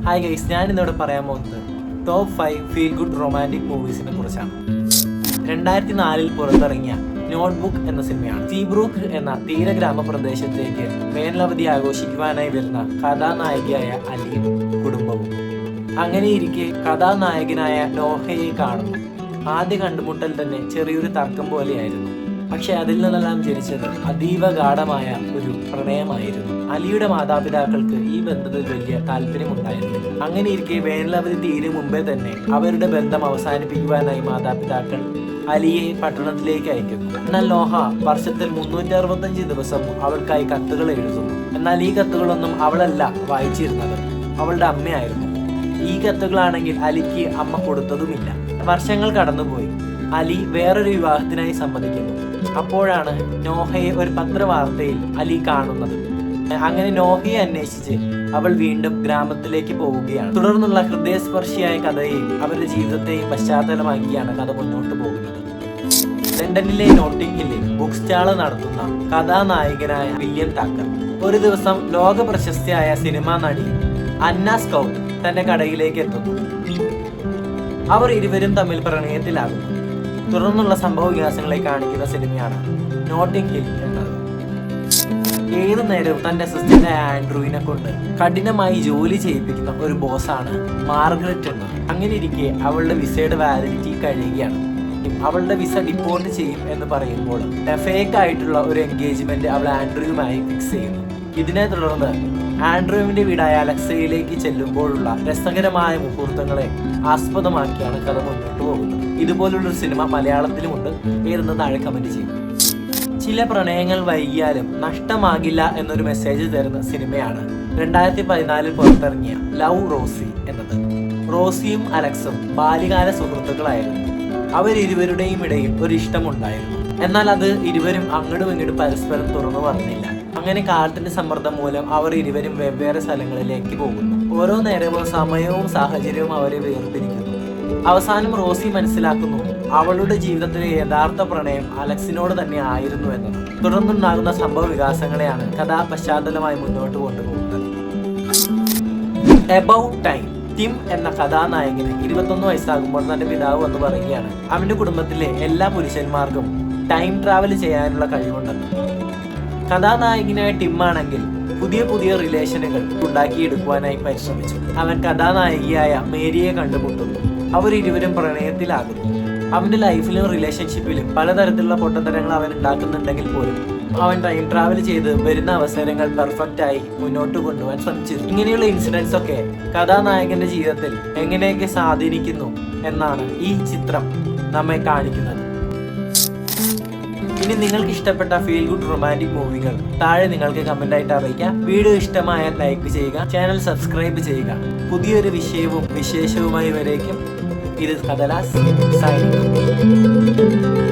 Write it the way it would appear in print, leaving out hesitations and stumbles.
Hi guys, ഞാൻ ഇന്നിവിടെ പറയാൻ പോകുന്നത് ടോപ്പ് 5 ഫീൽ ഗുഡ് റൊമാൻറ്റിക് മൂവീസിനെ കുറിച്ചാണ്. 2004 പുറത്തിറങ്ങിയ നോട്ട്ബുക്ക് എന്ന സിനിമയാണ്. സീബ്രൂക്ക് എന്ന തീര ഗ്രാമപ്രദേശത്തേക്ക് വേനലവധി ആഘോഷിക്കുവാനായി വരുന്ന കഥാനായികയായ അലിയും കുടുംബവും. അങ്ങനെയിരിക്കെ കഥാനായകനായ നോഹയെ കാണുന്നു. ആദ്യ കണ്ടുമുട്ടൽ തന്നെ ചെറിയൊരു തർക്കം പോലെയായിരുന്നു. പക്ഷെ അതിൽ നിന്നെല്ലാം ജനിച്ചത് അതീവ ഗാഢമായ ഒരു പ്രണയമായിരുന്നു. അലിയുടെ മാതാപിതാക്കൾക്ക് ഈ ബന്ധത്തിൽ വലിയ താല്പര്യമുണ്ടായിരുന്നു. അങ്ങനെയിരിക്കെ വേനലവധി തീരെ മുമ്പേ തന്നെ അവരുടെ ബന്ധം അവസാനിപ്പിക്കുവാനായി മാതാപിതാക്കൾ അലിയെ പട്ടണത്തിലേക്ക് അയക്കുന്നു. എന്നാൽ നോഹ വർഷത്തിൽ 365 ദിവസം അവൾക്കായി കത്തുകൾ എഴുതുന്നു. എന്നാൽ ഈ കത്തുകളൊന്നും അവളല്ല വായിച്ചിരുന്നത്, അവളുടെ അമ്മയായിരുന്നു. ഈ കത്തുകളാണെങ്കിൽ അലിക്ക് അമ്മ കൊടുത്തതുമില്ല. വർഷങ്ങൾ കടന്നുപോയി. അലി വേറൊരു വിവാഹത്തിനായി സമ്മതിക്കുന്നു. അപ്പോഴാണ് നോഹയെ ഒരു പത്രവാർത്തയിൽ അലി കാണുന്നത്. അങ്ങനെ നോഹയെ അന്വേഷിച്ച് അവൾ വീണ്ടും ഗ്രാമത്തിലേക്ക് പോവുകയാണ്. തുടർന്നുള്ള ഹൃദയസ്പർശിയായ കഥയെയും അവരുടെ ജീവിതത്തെയും പശ്ചാത്തലമാക്കിയാണ് കഥ മുന്നോട്ട് പോകുന്നത്. ലണ്ടനിലെ നോട്ടിംഗ് ഹില്ലിൽ ബുക്ക് സ്റ്റാൾ നടത്തുന്ന കഥാനായകനായ വില്യം ടാക്കർ ഒരു ദിവസം ലോക പ്രശസ്തയായ സിനിമാ നടി അന്ന സ്കൗട്ട് തന്റെ കടയിലേക്ക് എത്തുന്നു. അവർ ഇരുവരും തമ്മിൽ പ്രണയത്തിലാകുന്നു. തുടർന്നുള്ള സംഭവ വികാസങ്ങളെ കാണിക്കുന്ന സിനിമയാണ് നോട്ടിംഗ് ഹിൽ എന്നത്. ഏതു നേരവും തന്റെ അസിസ്റ്റന്റായ ആൻഡ്രൂവിനെ കൊണ്ട് കഠിനമായി ജോലി ചെയ്യിപ്പിക്കുന്ന ഒരു ബോസാണ് മാർഗരറ്റ് എന്നത്. അങ്ങനെ ഇരിക്കെ അവളുടെ വിസയുടെ വാലിഡിറ്റി കഴിയുകയാണ്. അവളുടെ വിസ ഡിപ്പോർട്ട് ചെയ്യും എന്ന് പറയുമ്പോൾ ഫേക്ക് ആയിട്ടുള്ള ഒരു എൻഗേജ്മെന്റ് അവൾ ആൻഡ്രൂവുമായി ഫിക്സ് ചെയ്യുന്നു. ഇതിനെ തുടർന്ന് ആൻഡ്രൂവിന്റെ വീടായ അലക്സയിലേക്ക് ചെല്ലുമ്പോഴുള്ള രസകരമായ മുഹൂർത്തങ്ങളെ ആസ്പദമാക്കിയാണ് കഥ മുന്നോട്ട് പോകുന്നത്. ഇതുപോലുള്ളൊരു സിനിമ മലയാളത്തിലുമുണ്ട്. ഏതെന്ന് താഴെ കമന്റ് ചെയ്യും. ചില പ്രണയങ്ങൾ വൈകിയാലും നഷ്ടമാകില്ല എന്നൊരു മെസ്സേജ് തരുന്ന സിനിമയാണ് 2014 പുറത്തിറങ്ങിയ ലവ് റോസി എന്നത്. റോസിയും അലക്സും ബാല്യകാല സുഹൃത്തുക്കളായിരുന്നു. അവരിരുവരുടെയും ഇടയിൽ ഒരു ഇഷ്ടമുണ്ടായിരുന്നു. എന്നാൽ അത് ഇരുവരും അങ്ങോട്ടും ഇങ്ങോട്ടും പരസ്പരം തുറന്നു പറഞ്ഞില്ല. അങ്ങനെ കാലത്തിന്റെ സമ്മർദ്ദം മൂലം അവർ ഇരുവരും വെവ്വേറെ സ്ഥലങ്ങളിലേക്ക് പോകുന്നു. ഓരോ നേരവും സമയവും സാഹചര്യവും അവരെ വേർതിരിക്കുന്നു. അവസാനം റോസി മനസ്സിലാക്കുന്നു അവളുടെ ജീവിതത്തിലെ യഥാർത്ഥ പ്രണയം അലക്സിനോട് തന്നെ ആയിരുന്നു എന്നത്. തുടർന്നുണ്ടാകുന്ന സംഭവ വികാസങ്ങളെയാണ് കഥാ പശ്ചാത്തലമായി മുന്നോട്ട് കൊണ്ടുപോകുന്നത്. About time. ടിം എന്ന കഥാനായകന് 21 വയസ്സാകുമ്പോൾ തന്റെ പിതാവ് എന്ന് പറയുകയാണ് അവന്റെ കുടുംബത്തിലെ എല്ലാ പുരുഷന്മാർക്കും ടൈം ട്രാവൽ ചെയ്യാനുള്ള കഴിവുണ്ടെന്ന്. കഥാനായകനായ ടിം ആണെങ്കിൽ പുതിയ റിലേഷനുകൾ ഉണ്ടാക്കിയെടുക്കുവാനായി പരിശ്രമിച്ചു. അവൻ കഥാനായികയായ മേരിയെ കണ്ടുമുട്ടുന്നു. അവരിരുവരും പ്രണയത്തിലാകുന്നു. അവന്റെ ലൈഫിലും റിലേഷൻഷിപ്പിലും പലതരത്തിലുള്ള പൊട്ടത്തരങ്ങൾ അവൻ ഉണ്ടാക്കുന്നുണ്ടെങ്കിൽ പോലും അവൻ ടൈം ട്രാവൽ ചെയ്ത് വരുന്ന അവസരങ്ങൾ പെർഫെക്റ്റ് ആയി മുന്നോട്ട് കൊണ്ടുപോകാൻ ശ്രമിച്ചിരുന്നു. ഇങ്ങനെയുള്ള ഇൻസിഡൻസ് ഒക്കെ കഥാനായകന്റെ ജീവിതത്തിൽ എങ്ങനെയൊക്കെ സ്വാധീനിക്കുന്നു എന്നാണ് ഈ ചിത്രം നമ്മെ കാണിക്കുന്നത്. ഇനി നിങ്ങൾക്ക് ഇഷ്ടപ്പെട്ട ഫീൽ ഗുഡ് റൊമാൻറ്റിക് മൂവികൾ താഴെ നിങ്ങൾക്ക് കമന്റ് ആയിട്ട് അറിയിക്കാം. വീഡിയോ ഇഷ്ടമായാൽ ലൈക്ക് ചെയ്യുക, ചാനൽ സബ്സ്ക്രൈബ് ചെയ്യുക. പുതിയൊരു വിഷയവും വിശേഷവുമായി വരേക്കും. ഇത് കഥലാസ് സൈനിങ്.